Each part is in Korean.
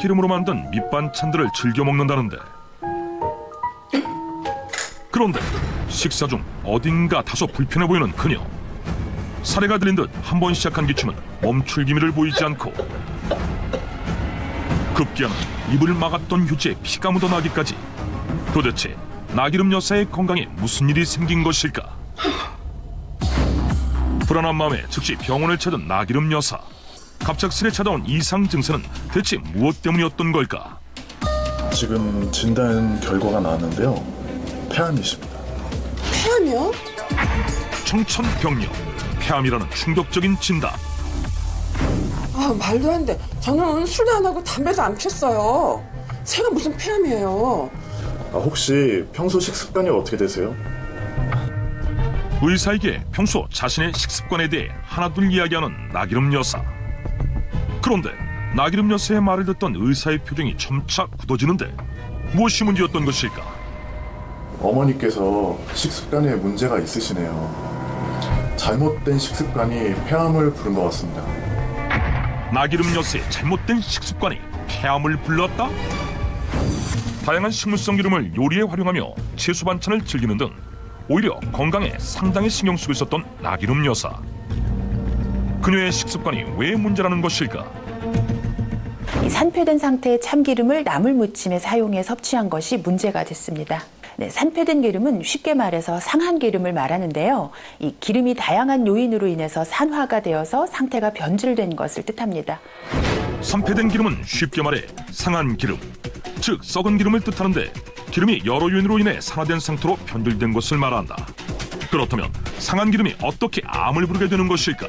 기름으로 만든 밑반찬들을 즐겨 먹는다는데, 그런데 식사 중 어딘가 다소 불편해 보이는 그녀. 사례가 들린 듯 한 번 시작한 기침은 멈출 기미를 보이지 않고 급기야는 입을 막았던 휴지에 피가 묻어나기까지. 도대체 나기름 여사의 건강에 무슨 일이 생긴 것일까? 불안한 마음에 즉시 병원을 찾은 나기름 여사. 갑작스레 찾아온 이상 증세는 대체 무엇 때문이었던 걸까? 지금 진단 결과가 나왔는데요. 폐암이십니다. 폐암이요? 청천벽력, 폐암이라는 충격적인 진단. 아, 말도 안 돼. 저는 술도 안 하고 담배도 안 폈어요. 제가 무슨 폐암이에요. 혹시 평소 식습관이 어떻게 되세요? 의사에게 평소 자신의 식습관에 대해 하나둘 이야기하는 나기름 여사. 그런데 나기름 여사의 말을 듣던 의사의 표정이 점차 굳어지는데 무엇이 문제였던 것일까? 어머니께서 식습관에 문제가 있으시네요. 잘못된 식습관이 폐암을 부른 것 같습니다. 나기름 여사의 잘못된 식습관이 폐암을 불렀다? 다양한 식물성 기름을 요리에 활용하며 채소 반찬을 즐기는 등 오히려 건강에 상당히 신경 쓰고 있었던 나기름 여사. 그녀의 식습관이 왜 문제라는 것일까? 산패된 상태의 참기름을 나물 무침에 사용해 섭취한 것이 문제가 됐습니다. 네, 산패된 기름은 쉽게 말해서 상한 기름을 말하는데요. 이 기름이 다양한 요인으로 인해서 산화가 되어서 상태가 변질된 것을 뜻합니다. 산패된 기름은 쉽게 말해 상한 기름, 즉 썩은 기름을 뜻하는데 기름이 여러 요인으로 인해 산화된 상태로 변질된 것을 말한다. 그렇다면 상한 기름이 어떻게 암을 부르게 되는 것일까?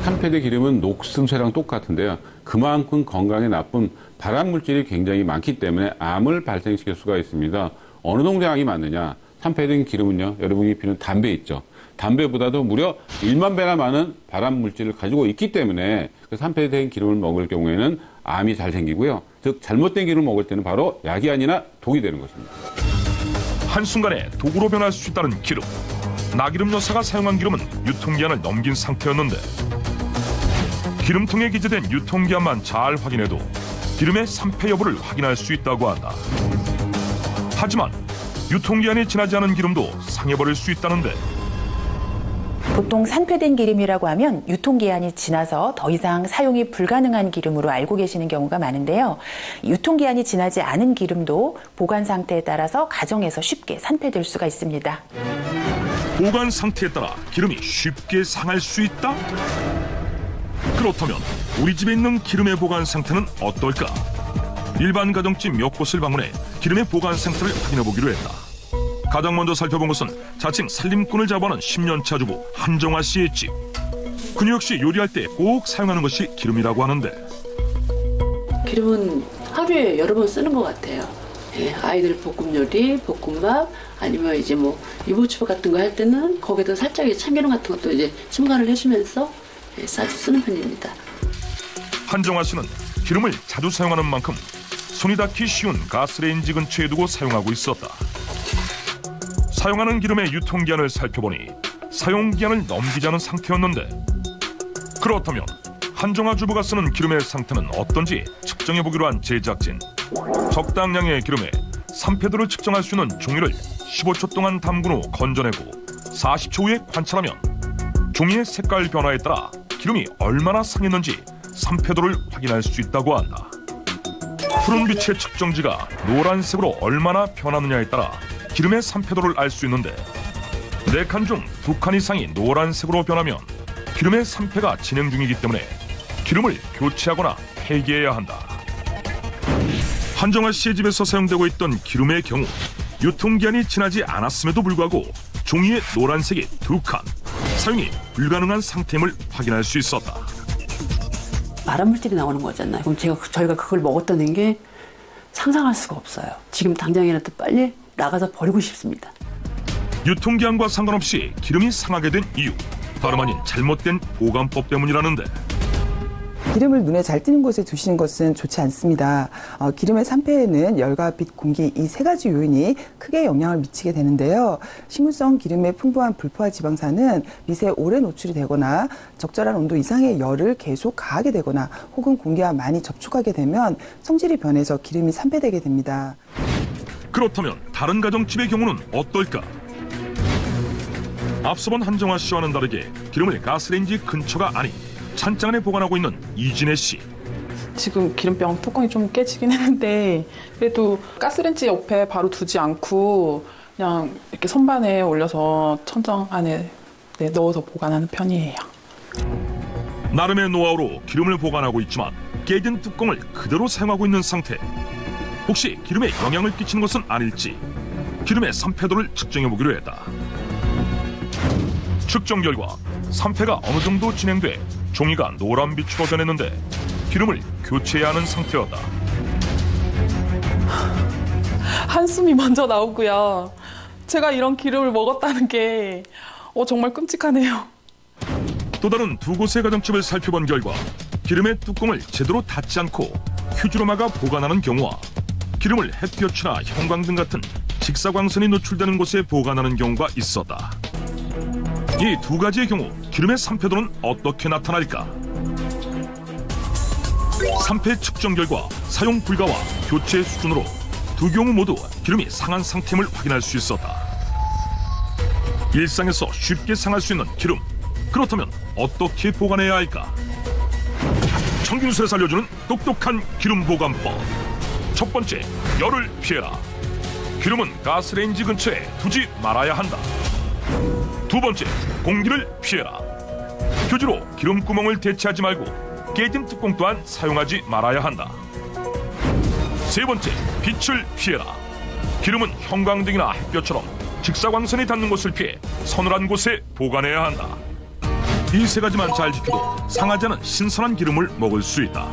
산패된 기름은 녹슨쇠랑 똑같은데요. 그만큼 건강에 나쁜 발암물질이 굉장히 많기 때문에 암을 발생시킬 수가 있습니다. 어느 정도 양이 많느냐? 산패된 기름은요, 여러분이 피우는 담배 있죠. 담배보다도 무려 1만 배나 많은 발암물질을 가지고 있기 때문에 그 산패된 기름을 먹을 경우에는 암이 잘 생기고요. 즉 잘못된 기름을 먹을 때는 바로 약이 아니라 독이 되는 것입니다. 한순간에 독으로 변할 수 있다는 기름. 나기름 여사가 사용한 기름은 유통기한을 넘긴 상태였는데 기름통에 기재된 유통기한만 잘 확인해도 기름의 산패 여부를 확인할 수 있다고 한다. 하지만 유통기한이 지나지 않은 기름도 상해버릴 수 있다는데, 보통 산패된 기름이라고 하면 유통기한이 지나서 더 이상 사용이 불가능한 기름으로 알고 계시는 경우가 많은데요. 유통기한이 지나지 않은 기름도 보관 상태에 따라서 가정에서 쉽게 산패될 수가 있습니다. 보관 상태에 따라 기름이 쉽게 상할 수 있다? 그렇다면 우리 집에 있는 기름의 보관 상태는 어떨까? 일반 가정집 몇 곳을 방문해 기름의 보관 상태를 확인해 보기로 했다. 가장 먼저 살펴본 것은 자칭 살림꾼을 자부하는 10년차 주부 한정아 씨의 집. 그녀 역시 요리할 때 꼭 사용하는 것이 기름이라고 하는데, 기름은 하루에 여러 번 쓰는 것 같아요. 예, 아이들 볶음 요리, 볶음밥, 아니면 이제 뭐 유부초밥 같은 거 할 때는 거기다 살짝 참기름 같은 것도 이제 첨가를 해주면서 자주 쓰는 편입니다. 한정아 씨는 기름을 자주 사용하는 만큼 손이 닿기 쉬운 가스레인지 근처에 두고 사용하고 있었다. 사용하는 기름의 유통기한을 살펴보니 사용기한을 넘기지 않은 상태였는데, 그렇다면 한정아 주부가 쓰는 기름의 상태는 어떤지 측정해보기로 한 제작진. 적당량의 기름에 산패도를 측정할 수 있는 종이를 15초 동안 담근 후 건져내고 40초 후에 관찰하면 종이의 색깔 변화에 따라 기름이 얼마나 상했는지 산패도를 확인할 수 있다고 한다. 푸른빛의 측정지가 노란색으로 얼마나 변하느냐에 따라 기름의 산패도를 알 수 있는데, 4칸 중 2칸 이상이 노란색으로 변하면 기름의 산패가 진행 중이기 때문에 기름을 교체하거나 폐기해야 한다. 한정아 씨의 집에서 사용되고 있던 기름의 경우 유통기한이 지나지 않았음에도 불구하고 종이의 노란색이 2칸, 사용이 불가능한 상태임을 확인할 수 있었다. 발암물질이 나오는 거잖아요. 그럼 저희가 그걸 먹었다는 게 상상할 수가 없어요. 지금 당장이라도 빨리 나가서 버리고 싶습니다. 유통기한과 상관없이 기름이 상하게 된 이유, 다름 아닌 잘못된 보관법 때문이라는데, 기름을 눈에 잘 띄는 곳에 두시는 것은 좋지 않습니다. 기름의 산패에는 열과 빛, 공기 이 세 가지 요인이 크게 영향을 미치게 되는데요. 식물성 기름의 풍부한 불포화 지방산은 빛에 오래 노출이 되거나 적절한 온도 이상의 열을 계속 가하게 되거나 혹은 공기와 많이 접촉하게 되면 성질이 변해서 기름이 산패되게 됩니다. 그렇다면 다른 가정집의 경우는 어떨까? 앞서 본 한정화 씨와는 다르게 기름을 가스레인지 근처가 아닌 찬장 안에 보관하고 있는 이진혜 씨. 지금 기름병 뚜껑이 좀 깨지긴 했는데 그래도 가스레인지 옆에 바로 두지 않고 그냥 이렇게 선반에 올려서 천장 안에 넣어서 보관하는 편이에요. 나름의 노하우로 기름을 보관하고 있지만 깨진 뚜껑을 그대로 사용하고 있는 상태. 혹시 기름에 영향을 끼치는 것은 아닐지 기름의 산패도를 측정해보기로 했다. 측정 결과 산패가 어느 정도 진행돼 종이가 노란 빛으로 변했는데 기름을 교체해야 하는 상태였다. 한숨이 먼저 나오고요. 제가 이런 기름을 먹었다는 게 정말 끔찍하네요. 또 다른 두 곳의 가정집을 살펴본 결과 기름의 뚜껑을 제대로 닫지 않고 휴지로 막아 보관하는 경우와 기름을 햇볕이나 형광등 같은 직사광선이 노출되는 곳에 보관하는 경우가 있었다. 이 두 가지의 경우 기름의 산패도는 어떻게 나타날까? 산패 측정 결과 사용 불가와 교체 수준으로 두 경우 모두 기름이 상한 상태임을 확인할 수 있었다. 일상에서 쉽게 상할 수 있는 기름, 그렇다면 어떻게 보관해야 할까? 청균술에서 알려주는 똑똑한 기름 보관법. 첫 번째, 열을 피해라. 기름은 가스레인지 근처에 두지 말아야 한다. 두 번째, 공기를 피해라. 휴지로 기름구멍을 대체하지 말고 깨진 뚜껑 또한 사용하지 말아야 한다. 세 번째, 빛을 피해라. 기름은 형광등이나 햇볕처럼 직사광선이 닿는 곳을 피해 서늘한 곳에 보관해야 한다. 이 세 가지만 잘 지켜도 상하지 않은 신선한 기름을 먹을 수 있다.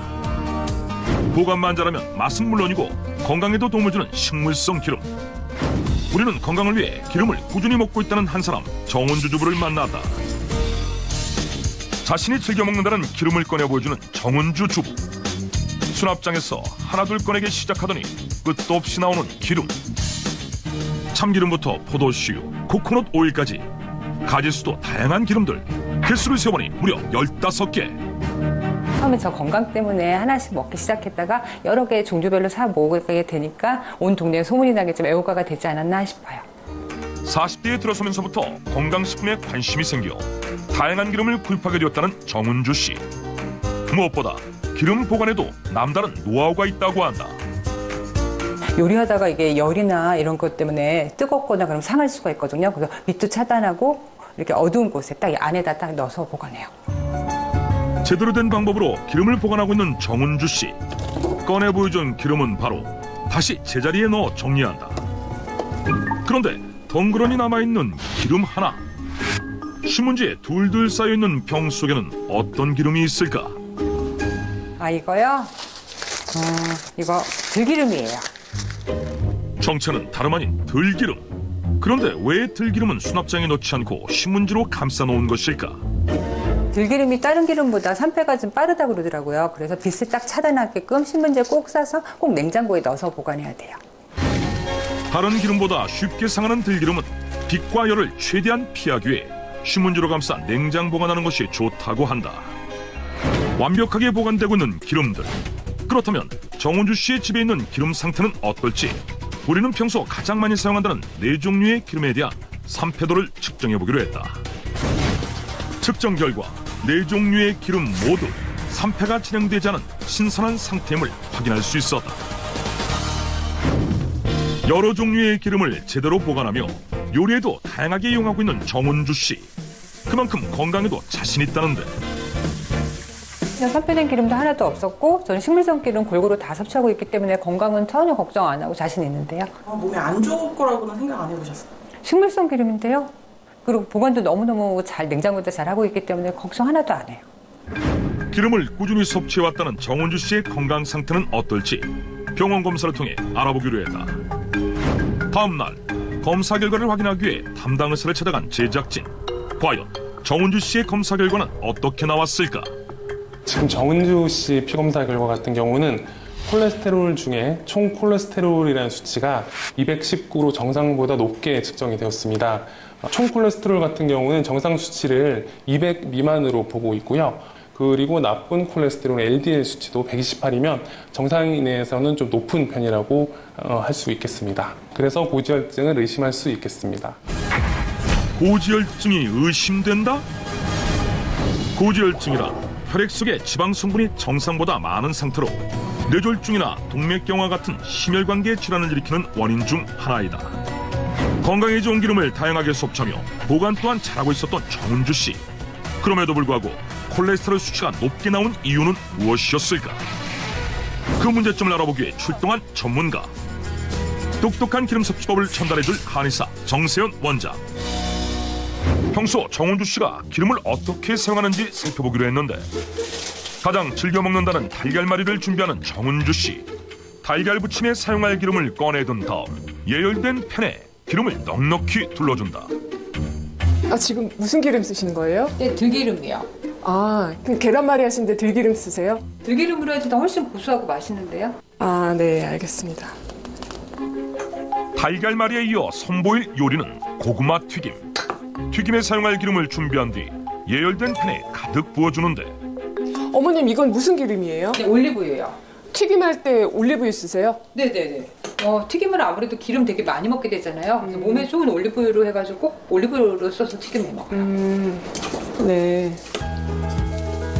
보관만 잘하면 맛은 물론이고 건강에도 도움을 주는 식물성 기름. 우리는 건강을 위해 기름을 꾸준히 먹고 있다는 한 사람, 정은주 주부를 만났다. 자신이 즐겨 먹는다는 기름을 꺼내 보여주는 정은주 주부. 수납장에서 하나둘 꺼내기 시작하더니 끝도 없이 나오는 기름. 참기름부터 포도씨유, 코코넛 오일까지 가짓수도 다양한 기름들. 개수를 세어보니 무려 15개. 처음에 저 건강 때문에 하나씩 먹기 시작했다가 여러 개 종류별로 사 먹게 되니까 온 동네에 소문이 나게 좀 애호가가 되지 않았나 싶어요. 40대에 들어서면서부터 건강식품에 관심이 생겨 다양한 기름을 구입하게 되었다는 정은주 씨. 무엇보다 기름 보관에도 남다른 노하우가 있다고 한다. 요리하다가 이게 열이나 이런 것 때문에 뜨겁거나 그럼 상할 수가 있거든요. 그래서 밑도 차단하고 이렇게 어두운 곳에 딱 안에다 딱 넣어서 보관해요. 제대로 된 방법으로 기름을 보관하고 있는 정은주 씨. 꺼내 보여준 기름은 바로 다시 제자리에 넣어 정리한다. 그런데 덩그러니 남아있는 기름 하나. 신문지에 둘둘 쌓여있는 병 속에는 어떤 기름이 있을까? 이거요? 이거 들기름이에요. 정체는 다름 아닌 들기름. 그런데 왜 들기름은 수납장에 넣지 않고 신문지로 감싸 놓은 것일까? 들기름이 다른 기름보다 산패가 좀 빠르다고 그러더라고요. 그래서 빛을 딱 차단하게끔 신문지에 꼭 싸서 꼭 냉장고에 넣어서 보관해야 돼요. 다른 기름보다 쉽게 상하는 들기름은 빛과 열을 최대한 피하기 위해 신문지로 감싸 냉장 보관하는 것이 좋다고 한다. 완벽하게 보관되고 있는 기름들. 그렇다면 정은주 씨의 집에 있는 기름 상태는 어떨지 우리는 평소 가장 많이 사용한다는 4종류의 기름에 대한 산패도를 측정해보기로 했다. 측정 결과 4종류의 기름 모두 산패가 진행되지 않은 신선한 상태임을 확인할 수 있었다. 여러 종류의 기름을 제대로 보관하며 요리에도 다양하게 이용하고 있는 정은주 씨. 그만큼 건강에도 자신 있다는데. 산패된 기름도 하나도 없었고 저는 식물성 기름 골고루 다 섭취하고 있기 때문에 건강은 전혀 걱정 안 하고 자신 있는데요. 몸에 안 좋을 거라고는 생각 안 해보셨어요? 식물성 기름인데요. 그리고 보관도 너무너무 잘 냉장고도 잘 하고 있기 때문에 걱정 하나도 안 해요. 기름을 꾸준히 섭취해왔다는 정은주 씨의 건강 상태는 어떨지 병원 검사를 통해 알아보기로 했다. 다음 날 검사 결과를 확인하기 위해 담당 의사를 찾아간 제작진. 과연 정은주 씨의 검사 결과는 어떻게 나왔을까? 지금 정은주 씨 피검사 결과 같은 경우는 콜레스테롤 중에 총 콜레스테롤이라는 수치가 219로 정상보다 높게 측정이 되었습니다. 총 콜레스테롤 같은 경우는 정상 수치를 200 미만으로 보고 있고요. 그리고 나쁜 콜레스테롤 LDL 수치도 128이면 정상 이내에서는 좀 높은 편이라고 할 수 있겠습니다. 그래서 고지혈증을 의심할 수 있겠습니다. 고지혈증이 의심된다? 고지혈증이란 혈액 속의 지방 성분이 정상보다 많은 상태로 뇌졸중이나 동맥경화 같은 심혈관계 질환을 일으키는 원인 중 하나이다. 건강에 좋은 기름을 다양하게 섭취하며 보관 또한 잘하고 있었던 정은주 씨. 그럼에도 불구하고 콜레스테롤 수치가 높게 나온 이유는 무엇이었을까? 그 문제점을 알아보기 위해 출동한 전문가. 똑똑한 기름 섭취법을 전달해줄 한의사 정세현 원장. 평소 정은주 씨가 기름을 어떻게 사용하는지 살펴보기로 했는데 가장 즐겨 먹는다는 달걀말이를 준비하는 정은주 씨. 달걀 부침에 사용할 기름을 꺼내둔 다음 예열된 팬에 기름을 넉넉히 둘러준다. 지금 무슨 기름 쓰시는 거예요? 네, 들기름이요. 그럼 계란말이 하시는데 들기름 쓰세요? 들기름으로 해도 훨씬 고소하고 맛있는데요. 네, 알겠습니다. 달걀말이에 이어 선보일 요리는 고구마 튀김. 튀김에 사용할 기름을 준비한 뒤 예열된 팬에 가득 부어주는데 어머님, 이건 무슨 기름이에요? 네, 올리브유요. 튀김할 때 올리브유 쓰세요? 네네네. 튀김을 아무래도 기름 되게 많이 먹게 되잖아요. 그래서 몸에 좋은 올리브유로 해가지고 꼭 올리브유로 써서 튀김을 먹어요. 네.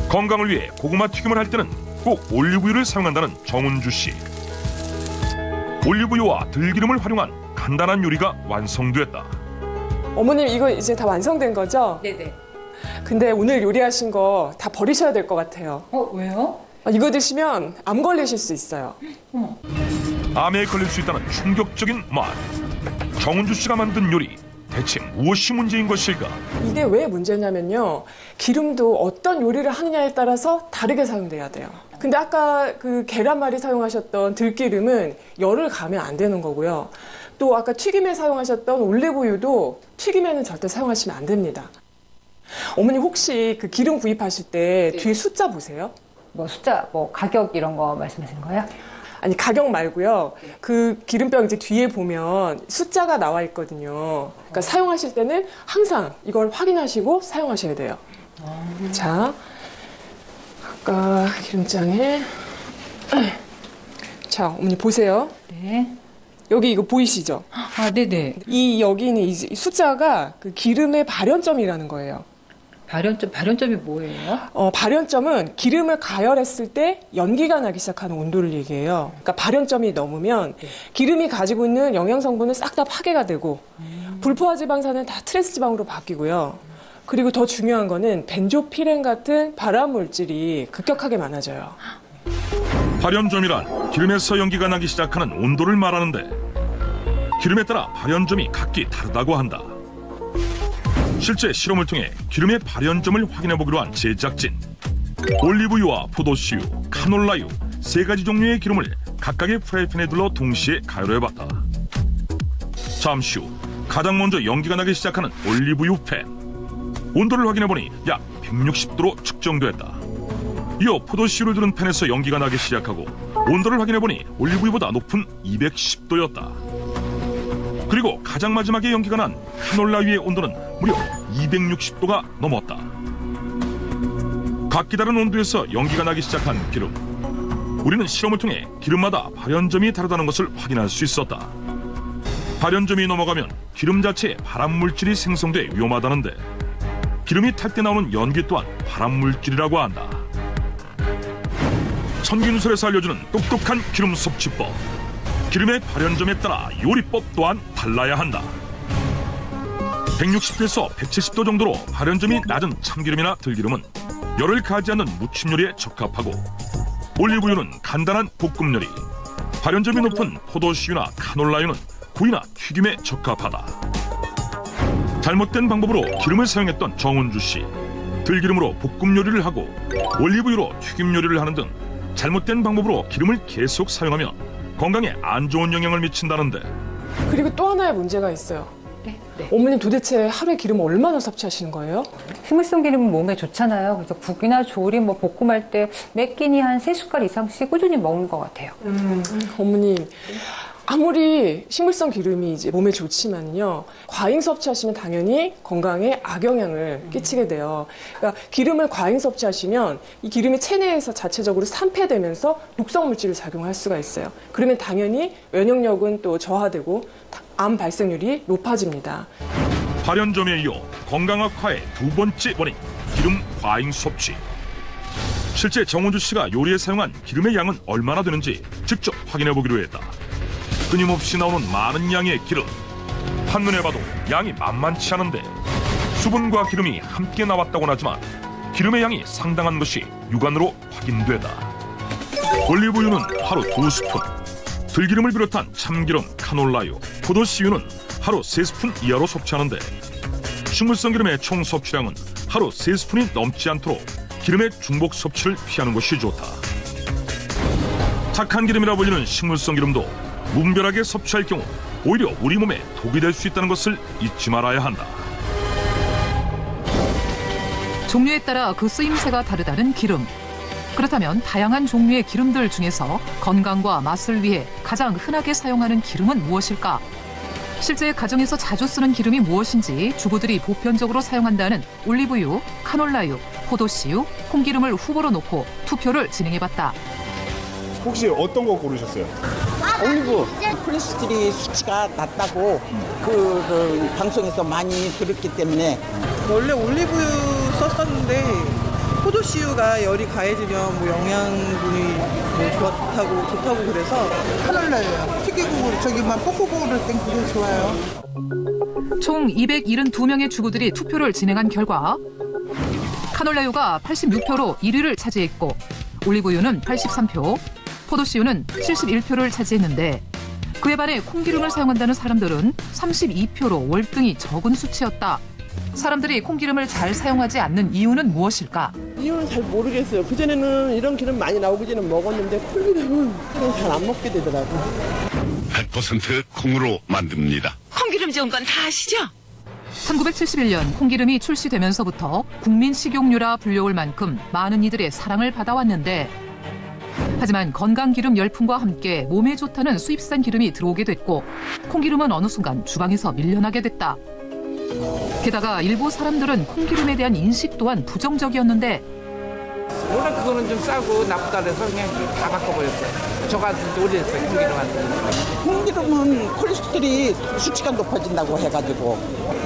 건강을 위해 고구마 튀김을 할 때는 꼭 올리브유를 사용한다는 정은주 씨. 올리브유와 들기름을 활용한 간단한 요리가 완성됐다. 어머님, 이거 이제 다 완성된 거죠? 네네. 근데 오늘 요리하신 거 다 버리셔야 될 것 같아요. 왜요? 이거 드시면 암 걸리실 수 있어요. 암에 걸릴 수 있다는 충격적인 말. 정은주 씨가 만든 요리, 대체 무엇이 문제인 것일까? 이게 왜 문제냐면요, 기름도 어떤 요리를 하느냐에 따라서 다르게 사용돼야 돼요. 근데 아까 그 계란말이 사용하셨던 들기름은 열을 가면 안 되는 거고요. 또 아까 튀김에 사용하셨던 올리브유도 튀김에는 절대 사용하시면 안 됩니다. 어머니, 혹시 그 기름 구입하실 때 네. 뒤에 숫자 보세요? 숫자, 가격 이런 거 말씀하시는 거예요? 아니, 가격 말고요. 그 기름병 이제 뒤에 보면 숫자가 나와 있거든요. 그러니까 사용하실 때는 항상 이걸 확인하시고 사용하셔야 돼요. 자, 아까 기름장에 자, 어머니 보세요. 네. 여기 이거 보이시죠? 네네. 여기는 이 숫자가 그 기름의 발연점이라는 거예요. 발연점이 뭐예요? 발연점은 기름을 가열했을 때 연기가 나기 시작하는 온도를 얘기해요. 그러니까 발연점이 넘으면 기름이 가지고 있는 영양 성분은 싹 다 파괴가 되고 불포화 지방산은 다 트랜스 지방으로 바뀌고요. 그리고 더 중요한 거는 벤조피렌 같은 발암 물질이 급격하게 많아져요. 발연점이란 기름에서 연기가 나기 시작하는 온도를 말하는데 기름에 따라 발연점이 각기 다르다고 한다. 실제 실험을 통해 기름의 발연점을 확인해보기로 한 제작진. 올리브유와 포도씨유, 카놀라유 3가지 종류의 기름을 각각의 프라이팬에 둘러 동시에 가열해봤다. 잠시 후 가장 먼저 연기가 나기 시작하는 올리브유 팬. 온도를 확인해보니 약 160도로 측정됐다. 이어 포도씨유를 두른 팬에서 연기가 나기 시작하고 온도를 확인해보니 올리브유보다 높은 210도였다. 그리고 가장 마지막에 연기가 난 카놀라유의 온도는 무려 260도가 넘었다. 각기 다른 온도에서 연기가 나기 시작한 기름. 우리는 실험을 통해 기름마다 발연점이 다르다는 것을 확인할 수 있었다. 발연점이 넘어가면 기름 자체에 발암물질이 생성돼 위험하다는데 기름이 탈 때 나오는 연기 또한 발암물질이라고 한다. 천균술에서 알려주는 똑똑한 기름 섭취법. 기름의 발연점에 따라 요리법 또한 달라야 한다. 160도에서 170도 정도로 발연점이 낮은 참기름이나 들기름은 열을 가하지 않는 무침 요리에 적합하고 올리브유는 간단한 볶음 요리, 발연점이 높은 포도씨유나 카놀라유는 구이나 튀김에 적합하다. 잘못된 방법으로 기름을 사용했던 정은주 씨. 들기름으로 볶음 요리를 하고 올리브유로 튀김 요리를 하는 등 잘못된 방법으로 기름을 계속 사용하면 건강에 안 좋은 영향을 미친다는데 그리고 또 하나의 문제가 있어요. 네. 어머님 도대체 하루에 기름 얼마나 섭취하시는 거예요? 식물성 기름은 몸에 좋잖아요. 그래서 국이나 조림, 볶음할 때 몇 끼니 한 3숟갈 이상씩 꾸준히 먹는 것 같아요. 어머님, 아무리 식물성 기름이 이제 몸에 좋지만요, 과잉 섭취하시면 당연히 건강에 악영향을 끼치게 돼요. 그러니까 기름을 과잉 섭취하시면 이 기름이 체내에서 자체적으로 산패되면서 독성 물질을 작용할 수가 있어요. 그러면 당연히 면역력은 또 저하되고 암 발생률이 높아집니다. 발연점에 이어 건강 악화의 두 번째 원인, 기름 과잉 섭취. 실제 정은주 씨가 요리에 사용한 기름의 양은 얼마나 되는지 직접 확인해 보기로 했다. 끊임없이 나오는 많은 양의 기름. 한눈에 봐도 양이 만만치 않은데 수분과 기름이 함께 나왔다고는 하지만 기름의 양이 상당한 것이 육안으로 확인되다. 올리브유는 하루 2스푼, 들기름을 비롯한 참기름, 카놀라유, 포도씨유는 하루 3스푼 이하로 섭취하는데 식물성 기름의 총 섭취량은 하루 3스푼이 넘지 않도록 기름의 중복 섭취를 피하는 것이 좋다. 착한 기름이라 불리는 식물성 기름도 무분별하게 섭취할 경우 오히려 우리 몸에 독이 될 수 있다는 것을 잊지 말아야 한다. 종류에 따라 그 쓰임새가 다르다는 기름. 그렇다면 다양한 종류의 기름들 중에서 건강과 맛을 위해 가장 흔하게 사용하는 기름은 무엇일까? 실제 가정에서 자주 쓰는 기름이 무엇인지 주부들이 보편적으로 사용한다는 올리브유, 카놀라유, 포도씨유, 콩기름을 후보로 놓고 투표를 진행해봤다. 혹시 어떤 거 고르셨어요? 올리브. 콜레스테롤 수치가 낮다고 그 방송에서 많이 들었기 때문에. 원래 올리브유 썼었는데 포도씨유가 열이 가해지면 뭐 영양분이 뭐 좋다고 그래서 카놀라유요. 튀기고 저기만 볶고를 땐 그게 좋아요. 총 272명의 주부들이 투표를 진행한 결과 카놀라유가 86표로 1위를 차지했고 올리브유는 83표, 포도씨유는 71표를 차지했는데 그에 반해 콩기름을 사용한다는 사람들은 32표로 월등히 적은 수치였다. 사람들이 콩기름을 잘 사용하지 않는 이유는 무엇일까? 이유는 잘 모르겠어요. 그전에는 이런 기름 많이 나오기 전에 먹었는데 콩기름은 잘 안 먹게 되더라고요. 100% 콩으로 만듭니다. 콩기름 좋은 건 다 아시죠? 1971년 콩기름이 출시되면서부터 국민 식용유라 불려올 만큼 많은 이들의 사랑을 받아왔는데 하지만 건강기름 열풍과 함께 몸에 좋다는 수입산 기름이 들어오게 됐고 콩기름은 어느 순간 주방에서 밀려나게 됐다. 게다가 일부 사람들은 콩기름에 대한 인식 또한 부정적이었는데 워낙 그거는 좀 싸고 나쁘다 그래서 그냥 다 바꿔버렸어요. 저 같은 때 오래됐어요. 콩기름 왔으니까. 콩기름은 콜레스테롤이 수치가 높아진다고 해가지고.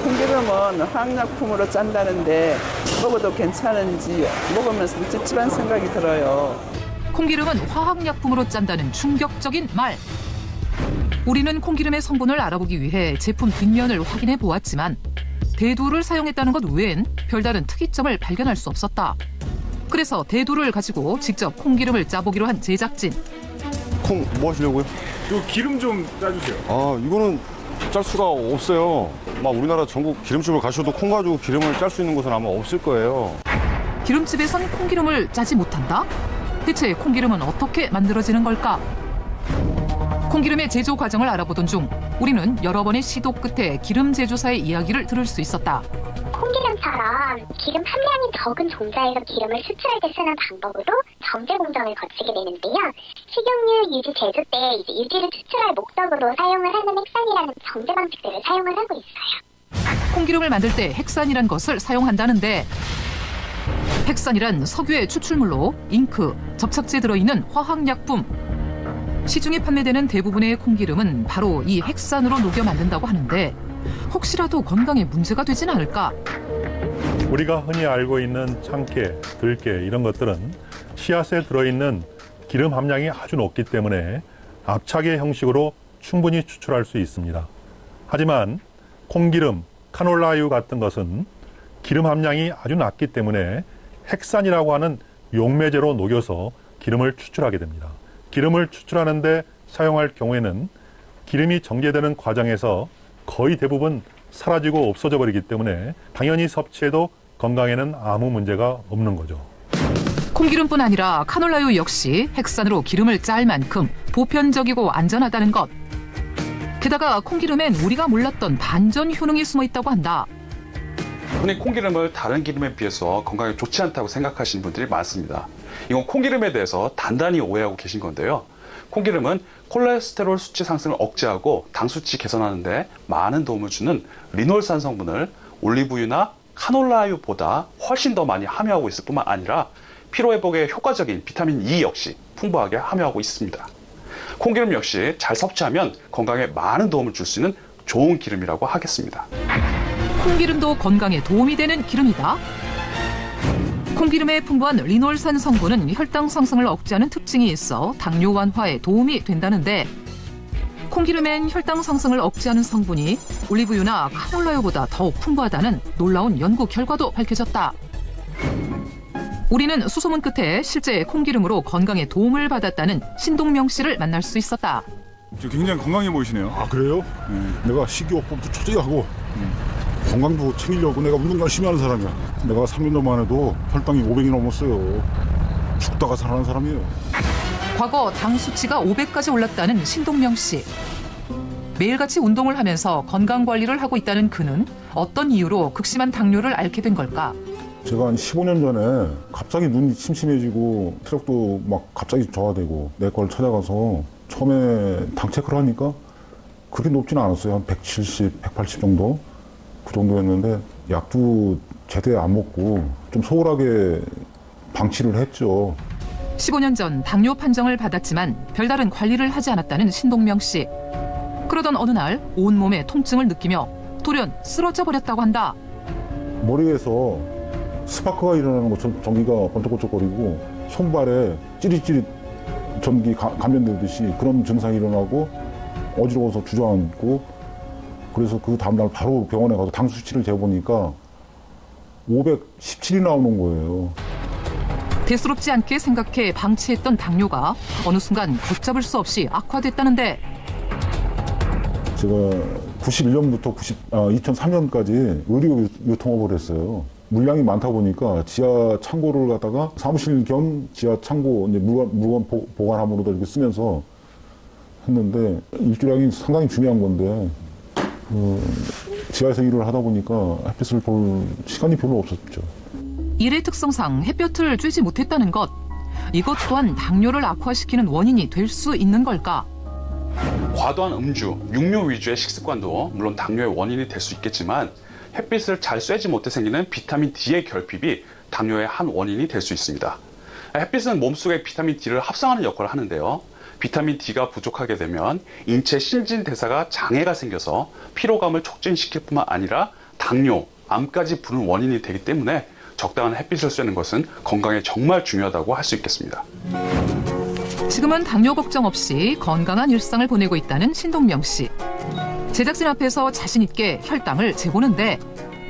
콩기름은 화학약품으로 짠다는데 먹어도 괜찮은지 먹으면서 찝찝한 생각이 들어요. 콩기름은 화학약품으로 짠다는 충격적인 말. 우리는 콩기름의 성분을 알아보기 위해 제품 뒷면을 확인해 보았지만 대두를 사용했다는 것 외엔 별다른 특이점을 발견할 수 없었다. 그래서 대두를 가지고 직접 콩기름을 짜보기로 한 제작진. 콩 뭐 하시려고요? 이거 기름 좀 짜주세요. 아, 이거는 짤 수가 없어요. 막 우리나라 전국 기름집을 가셔도 콩 가지고 기름을 짤 수 있는 곳은 아마 없을 거예요. 기름집에선 콩기름을 짜지 못한다? 대체 콩기름은 어떻게 만들어지는 걸까? 콩기름의 제조 과정을 알아보던 중 우리는 여러 번의 시도 끝에 기름 제조사의 이야기를 들을 수 있었다. 콩기름처럼 기름 함량이 적은 종자에서 기름을 수출할 때 쓰는 방법으로 정제 공정을 거치게 되는데요. 식용유 유지 제조 때 이제 유지를 추출할 목적으로 사용을 하는 핵산이라는 정제 방식들을 사용을 하고 있어요. 콩기름을 만들 때 핵산이란 것을 사용한다는데 핵산이란 석유의 추출물로 잉크, 접착제에 들어있는 화학약품. 시중에 판매되는 대부분의 콩기름은 바로 이 핵산으로 녹여 만든다고 하는데 혹시라도 건강에 문제가 되진 않을까? 우리가 흔히 알고 있는 참깨, 들깨 이런 것들은 씨앗에 들어있는 기름 함량이 아주 높기 때문에 압착의 형식으로 충분히 추출할 수 있습니다. 하지만 콩기름, 카놀라유 같은 것은 기름 함량이 아주 낮기 때문에 핵산이라고 하는 용매제로 녹여서 기름을 추출하게 됩니다. 기름을 추출하는데 사용할 경우에는 기름이 정제되는 과정에서 거의 대부분 사라지고 없어져 버리기 때문에 당연히 섭취해도 건강에는 아무 문제가 없는 거죠. 콩기름뿐 아니라 카놀라유 역시 핵산으로 기름을 짤 만큼 보편적이고 안전하다는 것. 게다가 콩기름엔 우리가 몰랐던 반전 효능이 숨어 있다고 한다. 흔히 콩기름을 다른 기름에 비해서 건강에 좋지 않다고 생각하시는 분들이 많습니다. 이건 콩기름에 대해서 단단히 오해하고 계신 건데요. 콩기름은 콜레스테롤 수치 상승을 억제하고 당 수치 개선하는 데 많은 도움을 주는 리놀산 성분을 올리브유나 카놀라유보다 훨씬 더 많이 함유하고 있을 뿐만 아니라 피로회복에 효과적인 비타민 E 역시 풍부하게 함유하고 있습니다. 콩기름 역시 잘 섭취하면 건강에 많은 도움을 줄 수 있는 좋은 기름이라고 하겠습니다. 콩기름도 건강에 도움이 되는 기름이다. 콩기름에 풍부한 리놀산 성분은 혈당 상승을 억제하는 특징이 있어 당뇨 완화에 도움이 된다는데 콩기름엔 혈당 상승을 억제하는 성분이 올리브유나 카놀라유보다 더욱 풍부하다는 놀라운 연구 결과도 밝혀졌다. 우리는 수소문 끝에 실제 콩기름으로 건강에 도움을 받았다는 신동명 씨를 만날 수 있었다. 굉장히 건강해 보이시네요. 아 그래요? 내가 식이요법도 초저히 하고 건강도 챙기려고 내가 운동 열심히 하는 사람이야. 내가 3년 전만 해도 혈당이 500이 넘었어요. 죽다가 살아난 사람이에요. 과거 당 수치가 500까지 올랐다는 신동명 씨. 매일같이 운동을 하면서 건강관리를 하고 있다는 그는 어떤 이유로 극심한 당뇨를 앓게 된 걸까? 제가 한 15년 전에 갑자기 눈이 침침해지고 체력도 막 갑자기 저하되고 내 걸 찾아가서 처음에 당 체크를 하니까 그렇게 높지는 않았어요. 한 170, 180 정도? 그 정도였는데 약도 제대로 안 먹고 좀 소홀하게 방치를 했죠. 15년 전 당뇨 판정을 받았지만 별다른 관리를 하지 않았다는 신동명 씨. 그러던 어느 날 온몸에 통증을 느끼며 돌연 쓰러져 버렸다고 한다. 머리에서 스파크가 일어나는 것처럼 전기가 번쩍번쩍거리고 손발에 찌릿찌릿 전기 감전되듯이 그런 증상이 일어나고 어지러워서 주저앉고 그래서 그 다음날 바로 병원에 가서 당 수치를 재보니까 517이 나오는 거예요. 대수롭지 않게 생각해 방치했던 당뇨가 어느 순간 걷잡을 수 없이 악화됐다는데 제가 91년부터 2003년까지 의류 유통업을 했어요. 물량이 많다 보니까 지하 창고를 갖다가 사무실 겸 지하 창고 이제 물건 보관함으로도 이렇게 쓰면서 했는데 일주량이 상당히 중요한 건데 지하에서 일을 하다 보니까 햇빛을 볼 시간이 별로 없었죠. 일의 특성상 햇볕을 쬐지 못했다는 것. 이것 또한 당뇨를 악화시키는 원인이 될 수 있는 걸까? 과도한 음주, 육류 위주의 식습관도 물론 당뇨의 원인이 될 수 있겠지만 햇빛을 잘 쐬지 못해 생기는 비타민 D의 결핍이 당뇨의 한 원인이 될 수 있습니다. 햇빛은 몸속에 비타민 D를 합성하는 역할을 하는데요. 비타민 D가 부족하게 되면 인체 신진대사가 장애가 생겨서 피로감을 촉진시킬 뿐만 아니라 당뇨, 암까지 부는 원인이 되기 때문에 적당한 햇빛을 쐬는 것은 건강에 정말 중요하다고 할 수 있겠습니다. 지금은 당뇨 걱정 없이 건강한 일상을 보내고 있다는 신동명 씨. 제작진 앞에서 자신 있게 혈당을 재보는데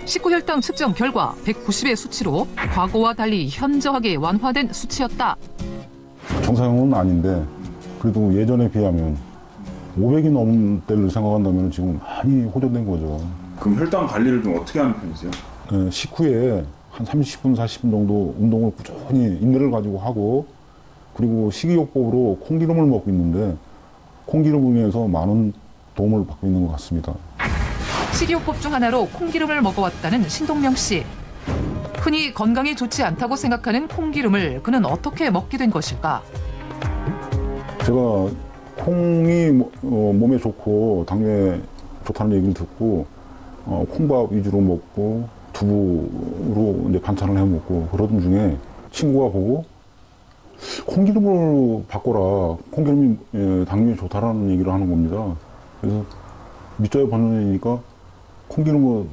식후 혈당 측정 결과 190의 수치로 과거와 달리 현저하게 완화된 수치였다. 정상은 아닌데 그래도 예전에 비하면 500이 넘는 때를 생각한다면 지금 많이 호전된 거죠. 그럼 혈당 관리를 좀 어떻게 하는 편이세요? 네, 식후에 한 30분, 40분 정도 운동을 꾸준히 인내를 가지고 하고 그리고 식이요법으로 콩기름을 먹고 있는데 콩기름을 인해서 많은 도움을 받고 있는 것 같습니다. 식이요법 중 하나로 콩기름을 먹어왔다는 신동명 씨. 흔히 건강에 좋지 않다고 생각하는 콩기름을 그는 어떻게 먹게 된 것일까? 제가 콩이 몸에 좋고 당뇨에 좋다는 얘기를 듣고 콩밥 위주로 먹고 두부로 이제 반찬을 해 먹고 그러던 중에 친구가 보고 콩기름을 바꿔라. 콩기름이 당뇨에 좋다라는 얘기를 하는 겁니다. 그래서 밑자에 번연이니까 콩기름을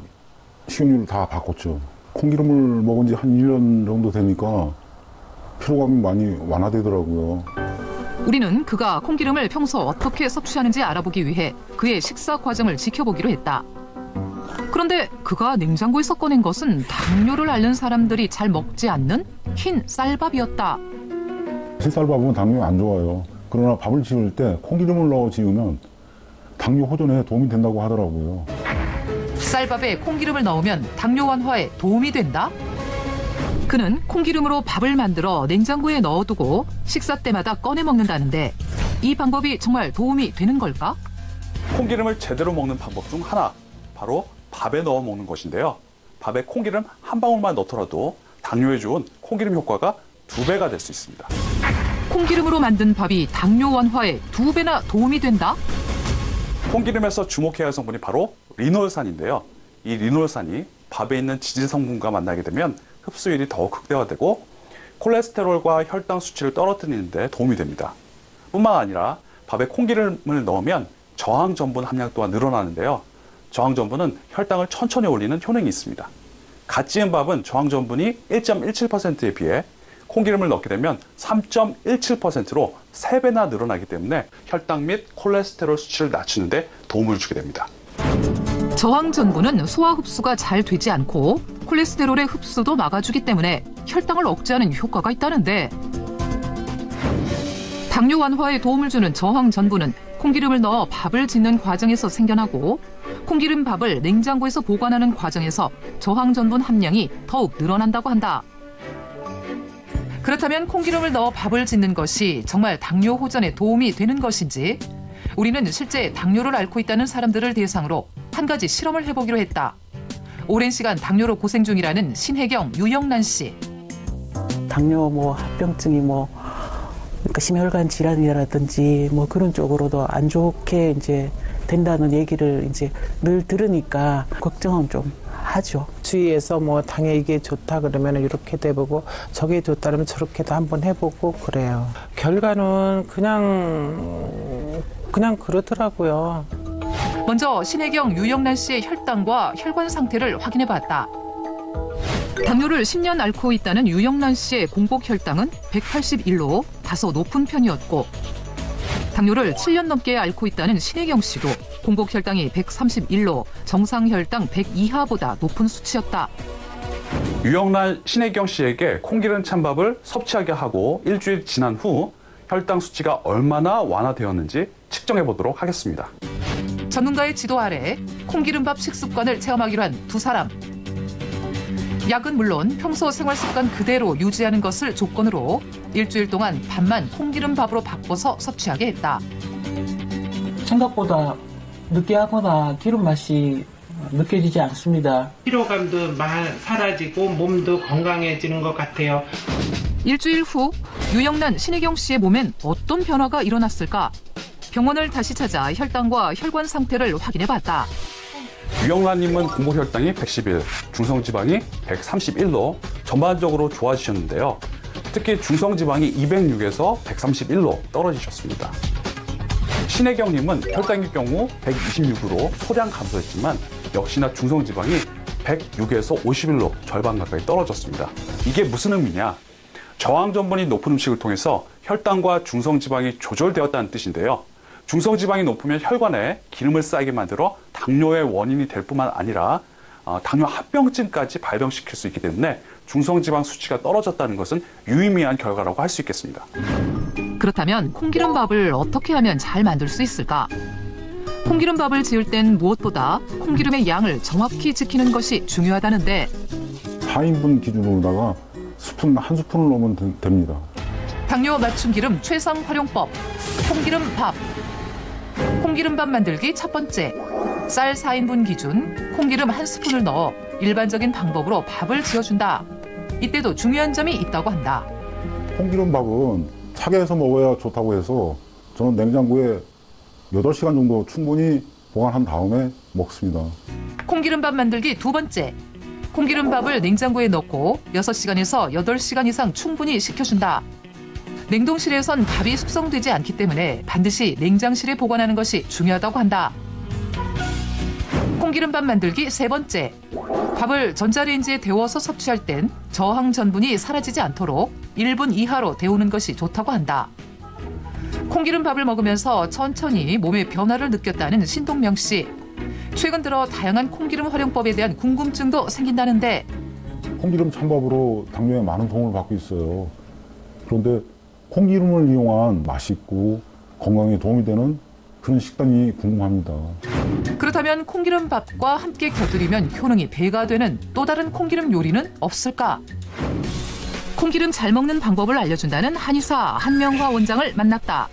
식용유를 다 바꿨죠. 콩기름을 먹은 지 한 1년 정도 되니까 피로감이 많이 완화되더라고요. 우리는 그가 콩기름을 평소 어떻게 섭취하는지 알아보기 위해 그의 식사 과정을 지켜보기로 했다. 그런데 그가 냉장고에서 꺼낸 것은 당뇨를 앓는 사람들이 잘 먹지 않는 흰 쌀밥이었다. 흰쌀밥은 당뇨에 안 좋아요. 그러나 밥을 지을 때 콩기름을 넣어 지으면 당뇨 호전에 도움이 된다고 하더라고요. 쌀밥에 콩기름을 넣으면 당뇨 완화에 도움이 된다? 그는 콩기름으로 밥을 만들어 냉장고에 넣어두고 식사 때마다 꺼내 먹는다는데 이 방법이 정말 도움이 되는 걸까? 콩기름을 제대로 먹는 방법 중 하나, 바로 밥에 넣어 먹는 것인데요. 밥에 콩기름 한 방울만 넣더라도 당뇨에 좋은 콩기름 효과가 2배가 될 수 있습니다. 콩기름으로 만든 밥이 당뇨 완화에 2배나 도움이 된다? 콩기름에서 주목해야 할 성분이 바로 리놀산인데요. 이 리놀산이 밥에 있는 지질 성분과 만나게 되면 흡수율이 더욱 극대화되고 콜레스테롤과 혈당 수치를 떨어뜨리는 데 도움이 됩니다. 뿐만 아니라 밥에 콩기름을 넣으면 저항전분 함량 또한 늘어나는데요. 저항전분은 혈당을 천천히 올리는 효능이 있습니다. 갓 지은 밥은 저항전분이 1.17%에 비해 콩기름을 넣게 되면 3.17%로 3배나 늘어나기 때문에 혈당 및 콜레스테롤 수치를 낮추는 데 도움을 주게 됩니다. 저항전분은 소화 흡수가 잘 되지 않고 콜레스테롤의 흡수도 막아주기 때문에 혈당을 억제하는 효과가 있다는데, 당뇨 완화에 도움을 주는 저항전분은 콩기름을 넣어 밥을 짓는 과정에서 생겨나고 콩기름 밥을 냉장고에서 보관하는 과정에서 저항전분 함량이 더욱 늘어난다고 한다. 그렇다면 콩기름을 넣어 밥을 짓는 것이 정말 당뇨 호전에 도움이 되는 것인지, 우리는 실제 당뇨를 앓고 있다는 사람들을 대상으로 한 가지 실험을 해보기로 했다. 오랜 시간 당뇨로 고생 중이라는 신혜경, 유영란 씨. 당뇨 합병증이 그러니까 심혈관 질환이라든지 그런 쪽으로도 안 좋게 이제 된다는 얘기를 이제 늘 들으니까 걱정은 좀 하죠. 주위에서 당에 이게 좋다 그러면 이렇게도 해보고 저게 좋다 그러면 저렇게도 한번 해보고 그래요. 결과는 그냥 그러더라고요. 먼저 신혜경, 유영란 씨의 혈당과 혈관 상태를 확인해봤다. 당뇨를 10년 앓고 있다는 유영란 씨의 공복 혈당은 181로 다소 높은 편이었고, 당뇨를 7년 넘게 앓고 있다는 신혜경 씨도 공복 혈당이 131로 정상 혈당 100 이하보다 높은 수치였다. 유영란, 신혜경 씨에게 콩기름 찬밥을 섭취하게 하고 일주일 지난 후 혈당 수치가 얼마나 완화되었는지 측정해 보도록 하겠습니다. 전문가의 지도 아래 콩기름밥 식습관을 체험하기로 한 두 사람. 약은 물론 평소 생활 습관 그대로 유지하는 것을 조건으로 일주일 동안 밥만 콩기름밥으로 바꿔서 섭취하게 했다. 생각보다 느끼하거나 기름 맛이 느껴지지 않습니다. 피로감도 사라지고 몸도 건강해지는 것 같아요. 일주일 후 유영란, 신혜경 씨의 몸엔 어떤 변화가 일어났을까? 병원을 다시 찾아 혈당과 혈관 상태를 확인해봤다. 유영란님은 공복 혈당이 111, 중성지방이 131로 전반적으로 좋아지셨는데요. 특히 중성지방이 206에서 131로 떨어지셨습니다. 신혜경님은 혈당의 경우 126으로 소량 감소했지만 역시나 중성지방이 106에서 51로 절반 가까이 떨어졌습니다. 이게 무슨 의미냐? 저항전분이 높은 음식을 통해서 혈당과 중성지방이 조절되었다는 뜻인데요. 중성지방이 높으면 혈관에 기름을 쌓이게 만들어 당뇨의 원인이 될 뿐만 아니라 당뇨 합병증까지 발병시킬 수 있기 때문에 중성지방 수치가 떨어졌다는 것은 유의미한 결과라고 할 수 있겠습니다. 그렇다면 콩기름밥을 어떻게 하면 잘 만들 수 있을까? 콩기름밥을 지을 땐 무엇보다 콩기름의 양을 정확히 지키는 것이 중요하다는데, 4인분 기준으로다가 한 스푼을 넣으면 됩니다. 당뇨 맞춤 기름 최상 활용법, 콩기름밥. 콩기름밥 만들기 첫 번째, 쌀 4인분 기준 콩기름 1스푼을 넣어 일반적인 방법으로 밥을 지어준다. 이때도 중요한 점이 있다고 한다. 콩기름밥은 차게 해서 먹어야 좋다고 해서 저는 냉장고에 8시간 정도 충분히 보관한 다음에 먹습니다. 콩기름밥 만들기 두 번째, 콩기름밥을 냉장고에 넣고 6시간에서 8시간 이상 충분히 식혀준다. 냉동실에선 밥이 숙성되지 않기 때문에 반드시 냉장실에 보관하는 것이 중요하다고 한다. 콩기름밥 만들기 세 번째, 밥을 전자레인지에 데워서 섭취할 땐 저항 전분이 사라지지 않도록 1분 이하로 데우는 것이 좋다고 한다. 콩기름밥을 먹으면서 천천히 몸의 변화를 느꼈다는 신동명 씨. 최근 들어 다양한 콩기름 활용법에 대한 궁금증도 생긴다는데, 콩기름 찬밥으로 당뇨에 많은 도움을 받고 있어요. 그런데 콩기름을 이용한 맛있고 건강에 도움이 되는 그런 식단이 궁금합니다. 그렇다면 콩기름밥과 함께 곁들이면 효능이 배가 되는 또 다른 콩기름 요리는 없을까? 콩기름 잘 먹는 방법을 알려준다는 한의사 한명화 원장을 만났다.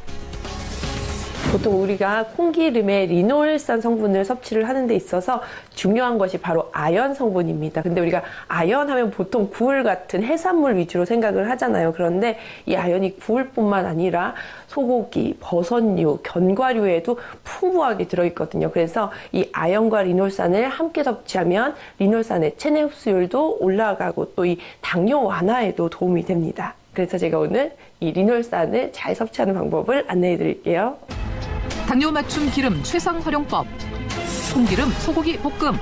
보통 우리가 콩기름에 리놀산 성분을 섭취를 하는 데 있어서 중요한 것이 바로 아연 성분입니다. 근데 우리가 아연 하면 보통 굴 같은 해산물 위주로 생각을 하잖아요. 그런데 이 아연이 굴뿐만 아니라 소고기, 버섯류, 견과류에도 풍부하게 들어있거든요. 그래서 이 아연과 리놀산을 함께 섭취하면 리놀산의 체내 흡수율도 올라가고 또 이 당뇨 완화에도 도움이 됩니다. 그래서 제가 오늘 이 리놀산을 잘 섭취하는 방법을 안내해 드릴게요. 당뇨 맞춤 기름 최상 활용법. 콩기름 소고기 볶음.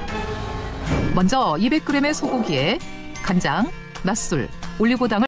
먼저 200g의 소고기에 간장, 맛술, 올리고당을